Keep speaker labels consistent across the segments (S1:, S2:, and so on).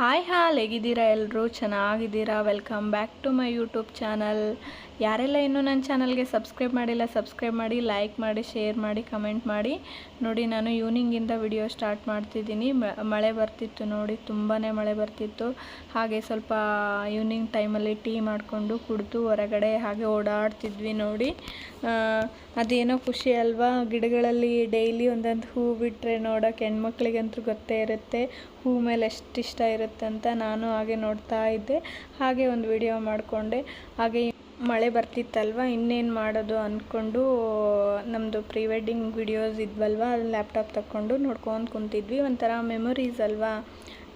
S1: Hi ಹೇಗಿದ್ದೀರಾ ಎಲ್ಲರೂ ಚೆನ್ನಾಗಿದ್ದೀರಾ. Welcome back to my YouTube channel. ಯಾರೆಲ್ಲ ಇನ್ನೂ ನನ್ನ ಚಾನಲ್ಗೆ ಸಬ್ಸ್ಕ್ರೈಬ್ ಮಾಡಿಲ್ಲ ಸಬ್ಸ್ಕ್ರೈಬ್ ಮಾಡಿ, ಲೈಕ್ ಮಾಡಿ, ಶೇರ್ ಮಾಡಿ, ಕಮೆಂಟ್ ಮಾಡಿ. ನೋಡಿ, ನಾನು ಈವ್ನಿಂಗಿಂದ ವಿಡಿಯೋ ಸ್ಟಾರ್ಟ್ ಮಾಡ್ತಿದ್ದೀನಿ. ಮಳೆ ಬರ್ತಿತ್ತು ನೋಡಿ, ತುಂಬಾ ಮಳೆ ಬರ್ತಿತ್ತು. ಹಾಗೆ ಸ್ವಲ್ಪ ಈವ್ನಿಂಗ್ ಟೈಮಲ್ಲಿ ಟೀ ಮಾಡಿಕೊಂಡು ಕುಡಿದು ಹೊರಗಡೆ ಹಾಗೆ ಓಡಾಡ್ತಿದ್ವಿ ನೋಡಿ. ಅದೇನೋ ಖುಷಿ ಅಲ್ವಾ, ಗಿಡಗಳಲ್ಲಿ ಡೈಲಿ ಒಂದೊಂದು ಹೂ ಬಿಟ್ಟರೆ ನೋಡೋಕೆ ಹೆಣ್ಮಕ್ಳಿಗಂತೂ ಗೊತ್ತೇ ಇರುತ್ತೆ ಹೂ ಮೇಲೆ ಎಷ್ಟು ಇಷ್ಟ ಇರುತ್ತೆ ಅಂತ. ನಾನು ಹಾಗೆ ನೋಡ್ತಾ ಇದ್ದೆ, ಹಾಗೆ ಒಂದು ವಿಡಿಯೋ ಮಾಡಿಕೊಂಡೆ. ಹಾಗೆ ಮಳೆ ಬರ್ತಿತ್ತಲ್ವ, ಇನ್ನೇನು ಮಾಡೋದು ಅಂದ್ಕೊಂಡು ನಮ್ಮದು ಪ್ರೀ ವೆಡ್ಡಿಂಗ್ ವಿಡಿಯೋಸ್ ಇದ್ವಲ್ವ, ಲ್ಯಾಪ್ಟಾಪ್ ತಗೊಂಡು ನೋಡ್ಕೊಂಡು ಕುಂತಿದ್ವಿ. ಒಂಥರ ಮೆಮೊರೀಸ್ ಅಲ್ವಾ,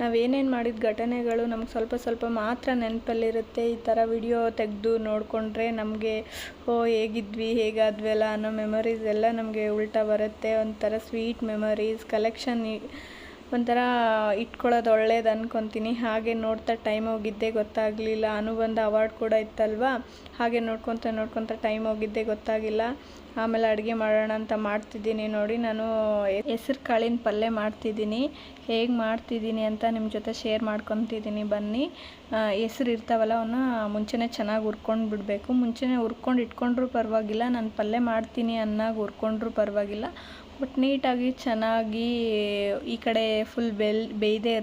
S1: ನಾವೇನೇನು ಮಾಡಿದ ಘಟನೆಗಳು ನಮ್ಗೆ ಸ್ವಲ್ಪ ಸ್ವಲ್ಪ ಮಾತ್ರ ನೆನಪಲ್ಲಿರುತ್ತೆ. ಈ ಥರ ವಿಡಿಯೋ ತೆಗೆದು ನೋಡಿಕೊಂಡ್ರೆ ನಮಗೆ ಹೇಗಿದ್ವಿ ಹೇಗಾದ್ವಿ ಅಲ್ಲ ಅನ್ನೋ ಮೆಮೊರೀಸ್ ಎಲ್ಲ ನಮಗೆ ಉಲ್ಟಾ ಬರುತ್ತೆ. ಒಂಥರ ಸ್ವೀಟ್ ಮೆಮೊರೀಸ್ ಕಲೆಕ್ಷನ್ ಒಂಥರ ಇಟ್ಕೊಳ್ಳೋದು ಒಳ್ಳೇದು ಅಂದ್ಕೊತೀನಿ. ಹಾಗೆ ನೋಡ್ತಾ ಟೈಮ್ ಹೋಗಿದ್ದೇ ಗೊತ್ತಾಗಲಿಲ್ಲ. ಅನುಬಂಧ ಅವಾರ್ಡ್ ಕೂಡ ಇತ್ತಲ್ವ, ಹಾಗೆ ನೋಡ್ಕೊತ ಟೈಮ್ ಹೋಗಿದ್ದೇ ಗೊತ್ತಾಗಿಲ್ಲ. ಆಮೇಲೆ ಅಡುಗೆ ಮಾಡೋಣ ಅಂತ ಮಾಡ್ತಿದ್ದೀನಿ ನೋಡಿ. ನಾನು ಹೆಸ್ರು ಕಾಳಿನ ಪಲ್ಯ ಮಾಡ್ತಿದ್ದೀನಿ. ಹೇಗೆ ಮಾಡ್ತಿದ್ದೀನಿ ಅಂತ ನಿಮ್ಮ ಜೊತೆ ಶೇರ್ ಮಾಡ್ಕೊತಿದ್ದೀನಿ ಬನ್ನಿ. ಹೆಸ್ರು ಇರ್ತಾವಲ್ಲ, ಅವನ್ನ ಮುಂಚೆನೇ ಚೆನ್ನಾಗಿ ಹುರ್ಕೊಂಡು ಬಿಡಬೇಕು. ಮುಂಚೆನೇ ಹುರ್ಕೊಂಡು ಇಟ್ಕೊಂಡ್ರೂ ಪರವಾಗಿಲ್ಲ, ನಾನು ಪಲ್ಯ ಮಾಡ್ತೀನಿ ಅನ್ನಾಗ ಹುರ್ಕೊಂಡ್ರೂ ಪರವಾಗಿಲ್ಲ. ಬಟ್ ನೀಟಾಗಿ ಚೆನ್ನಾಗಿ ಈ ಕಡೆ ಫುಲ್ ಬೇಯದೇ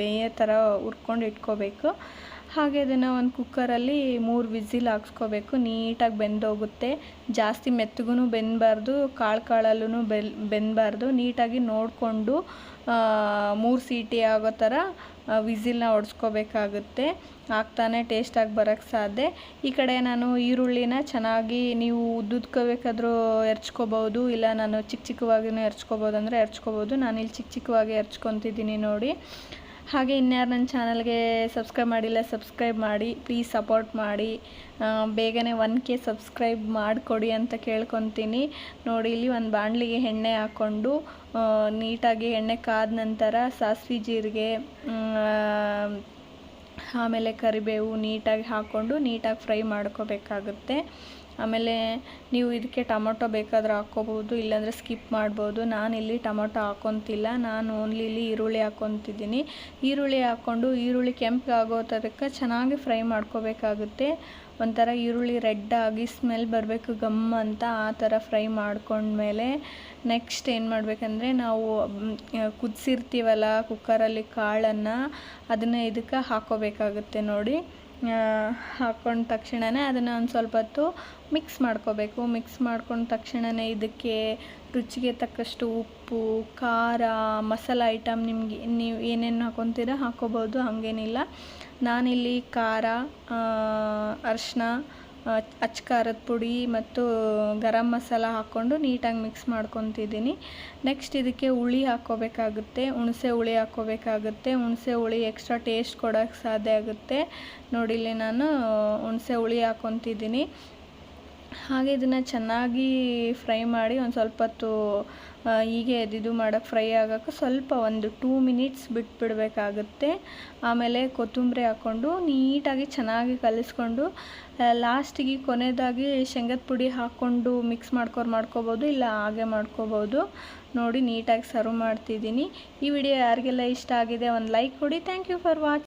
S1: ಬೇಯೋ ಥರ ಹುರ್ಕೊಂಡು ಇಟ್ಕೋಬೇಕು. ಹಾಗೆ ಅದನ್ನು ಒಂದು ಕುಕ್ಕರಲ್ಲಿ 3 ವಿಸಿಲ್ ಹಾಕ್ಸ್ಕೋಬೇಕು. ನೀಟಾಗಿ ಬೆಂದೋಗುತ್ತೆ. ಜಾಸ್ತಿ ಮೆತ್ತಗೂ ಬೆಂದಬಾರ್ದು, ಕಾಳಲ್ಲೂ ಬೆಂದಬಾರ್ದು. ನೀಟಾಗಿ ನೋಡಿಕೊಂಡು 3 ಸೀಟಿ ಆಗೋ ಥರ ವಿಸಿಲ್ನ ಹೊಡ್ಸ್ಕೋಬೇಕಾಗುತ್ತೆ. ಆಗ್ತಾನೆ ಟೇಸ್ಟಾಗಿ ಬರೋಕ್ಕೆ ಸಾಧ್ಯ. ಈ ಕಡೆ ನಾನು ಈರುಳ್ಳಿನ ಚೆನ್ನಾಗಿ, ನೀವು ಉದ್ದುದ್ಕೋಬೇಕಾದ್ರೂ ಹೆರ್ಚ್ಕೋಬೋದು, ಇಲ್ಲ ನಾನು ಚಿಕ್ಕವಾಗಿಯೂ ಹೆರ್ಚ್ಕೋಬೋದು ಅಂದರೆ ಹೆರ್ಚ್ಕೋಬೋದು. ನಾನಿಲ್ಲಿ ಚಿಕ್ಕವಾಗಿ ಹೆರ್ಚ್ಕೊತಿದ್ದೀನಿ ನೋಡಿ. ಹಾಗೆ ಇನ್ಯಾರು ನನ್ನ ಚಾನಲ್ಗೆ ಸಬ್ಸ್ಕ್ರೈಬ್ ಮಾಡಿಲ್ಲ ಸಬ್ಸ್ಕ್ರೈಬ್ ಮಾಡಿ, ಪ್ಲೀಸ್ ಸಪೋರ್ಟ್ ಮಾಡಿ. ಬೇಗನೆ 1K ಸಬ್ಸ್ಕ್ರೈಬ್ ಮಾಡಿಕೊಡಿ ಅಂತ ಕೇಳ್ಕೊತೀನಿ ನೋಡಿ. ಇಲ್ಲಿ ಒಂದು ಬಾಣಲಿಗೆ ಎಣ್ಣೆ ಹಾಕ್ಕೊಂಡು ನೀಟಾಗಿ ಎಣ್ಣೆ ಕಾದ ನಂತರ ಸಾಸಿವೆ ಜೀರಿಗೆ ಆಮೇಲೆ ಕರಿಬೇವು ನೀಟಾಗಿ ಹಾಕ್ಕೊಂಡು ನೀಟಾಗಿ ಫ್ರೈ ಮಾಡ್ಕೋಬೇಕಾಗುತ್ತೆ. ಆಮೇಲೆ ನೀವು ಇದಕ್ಕೆ ಟೊಮೊಟೊ ಬೇಕಾದ್ರೆ ಹಾಕ್ಕೋಬೋದು, ಇಲ್ಲಾಂದರೆ ಸ್ಕಿಪ್ ಮಾಡ್ಬೋದು. ನಾನಿಲ್ಲಿ ಟೊಮೊಟೊ ಹಾಕ್ಕೊತಿಲ್ಲ, ನಾನು ಓನ್ಲಿ ಇಲ್ಲಿ ಈರುಳ್ಳಿ ಹಾಕ್ಕೊತಿದ್ದೀನಿ. ಈರುಳ್ಳಿ ಹಾಕ್ಕೊಂಡು ಈರುಳ್ಳಿ ಕೆಂಪು ಆಗೋ ತನಕ ಚೆನ್ನಾಗಿ ಫ್ರೈ ಮಾಡ್ಕೋಬೇಕಾಗುತ್ತೆ. ಒಂಥರ ಈರುಳ್ಳಿ ರೆಡ್ ಆಗಿ ಸ್ಮೆಲ್ ಬರಬೇಕು ಗಮ್ ಅಂತ, ಆ ಥರ ಫ್ರೈ ಮಾಡ್ಕೊಂಡ್ಮೇಲೆ ನೆಕ್ಸ್ಟ್ ಏನು ಮಾಡಬೇಕಂದ್ರೆ, ನಾವು ಕುದಿಸಿರ್ತೀವಲ್ಲ ಕುಕ್ಕರಲ್ಲಿ ಕಾಳನ್ನು, ಅದನ್ನು ಇದಕ್ಕೆ ಹಾಕ್ಕೋಬೇಕಾಗುತ್ತೆ ನೋಡಿ. ಹಾಕ್ಕೊಂಡ ತಕ್ಷಣವೇ ಅದನ್ನು ಒಂದು ಸ್ವಲ್ಪ ಹೊತ್ತು ಮಿಕ್ಸ್ ಮಾಡ್ಕೋಬೇಕು. ಮಿಕ್ಸ್ ಮಾಡ್ಕೊಂಡ ತಕ್ಷಣವೇ ಇದಕ್ಕೆ ರುಚಿಗೆ ತಕ್ಕಷ್ಟು ಉಪ್ಪು, ಖಾರ, ಮಸಾಲ ಐಟಮ್ ನಿಮಗೆ ನೀವು ಏನೇನು ಹಾಕ್ಕೊತೀರ ಹಾಕ್ಕೋಬೋದು, ಹಾಗೇನಿಲ್ಲ. ನಾನಿಲ್ಲಿ ಖಾರ, ಅರಿಶಿನ, ಅಚ್ಚ ಖಾರದ ಪುಡಿ ಮತ್ತು ಗರಂ ಮಸಾಲ ಹಾಕ್ಕೊಂಡು ನೀಟಾಗಿ ಮಿಕ್ಸ್ ಮಾಡ್ಕೊತಿದ್ದೀನಿ. ನೆಕ್ಸ್ಟ್ ಇದಕ್ಕೆ ಹುಳಿ ಹಾಕ್ಕೋಬೇಕಾಗುತ್ತೆ, ಹುಣಸೆ ಹುಳಿ ಹಾಕ್ಕೋಬೇಕಾಗುತ್ತೆ. ಹುಣಸೆ ಹುಳಿ ಎಕ್ಸ್ಟ್ರಾ ಟೇಸ್ಟ್ ಕೊಡೋಕ್ಕೆ ಸಾಧ್ಯ ಆಗುತ್ತೆ ನೋಡಿ. ಇಲ್ಲಿ ನಾನು ಹುಣಸೆ ಹುಳಿ ಹಾಕ್ಕೊತಿದ್ದೀನಿ. ಹಾಗೆ ಇದನ್ನು ಚೆನ್ನಾಗಿ ಫ್ರೈ ಮಾಡಿ ಒಂದು ಸ್ವಲ್ಪ ಹೊತ್ತು ಹೀಗೆ ಇದು ಮಾಡೋಕ್ಕೆ ಫ್ರೈ ಆಗೋಕ್ಕೆ ಸ್ವಲ್ಪ ಒಂದು 2 ಮಿನಿಟ್ಸ್ ಬಿಟ್ಬಿಡಬೇಕಾಗುತ್ತೆ. ಆಮೇಲೆ ಕೊತ್ತಂಬರಿ ಹಾಕ್ಕೊಂಡು ನೀಟಾಗಿ ಚೆನ್ನಾಗಿ ಕಲಿಸ್ಕೊಂಡು ಲಾಸ್ಟಿಗೆ ಕೊನೆಯದಾಗಿ ಶೇಂಗದ ಪುಡಿ ಹಾಕ್ಕೊಂಡು ಮಿಕ್ಸ್ ಮಾಡ್ಕೋಬೋದು, ಇಲ್ಲ ಹಾಗೆ ಮಾಡ್ಕೋಬೋದು ನೋಡಿ. ನೀಟಾಗಿ ಸರ್ವ್ ಮಾಡ್ತಿದ್ದೀನಿ. ಈ ವಿಡಿಯೋ ಯಾರಿಗೆಲ್ಲ ಇಷ್ಟ ಆಗಿದೆ ಒಂದು ಲೈಕ್ ಕೊಡಿ. Thank you for watching.